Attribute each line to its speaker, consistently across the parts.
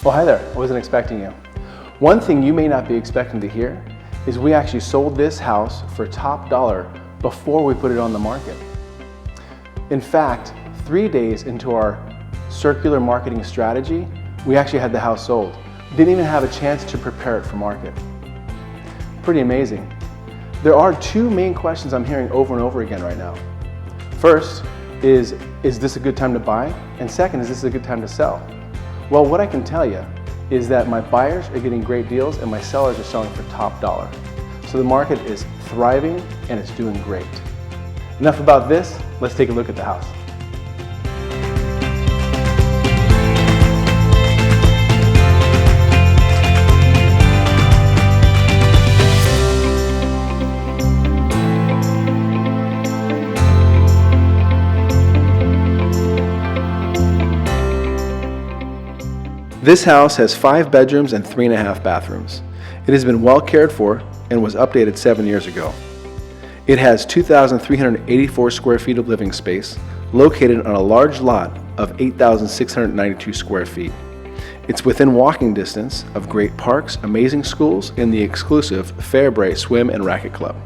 Speaker 1: Oh, hi there. I wasn't expecting you. One thing you may not be expecting to hear is we actually sold this house for top dollar before we put it on the market. In fact, 3 days into our circular marketing strategy, we actually had the house sold. Didn't even have a chance to prepare it for market. Pretty amazing. There are two main questions I'm hearing over and over again right now. First is this a good time to buy? And second, is this a good time to sell? Well, what I can tell you is that my buyers are getting great deals and my sellers are selling for top dollar. So the market is thriving and it's doing great. Enough about this, let's take a look at the house. This house has 5 bedrooms and 3.5 bathrooms. It has been well cared for and was updated 7 years ago. It has 2,384 square feet of living space, located on a large lot of 8,692 square feet. It's within walking distance of great parks, amazing schools, and the exclusive Fairbrae Swim and Racquet Club.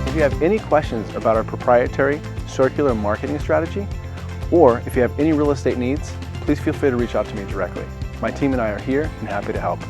Speaker 1: If you have any questions about our proprietary circular marketing strategy, or if you have any real estate needs, please feel free to reach out to me directly. My team and I are here and happy to help.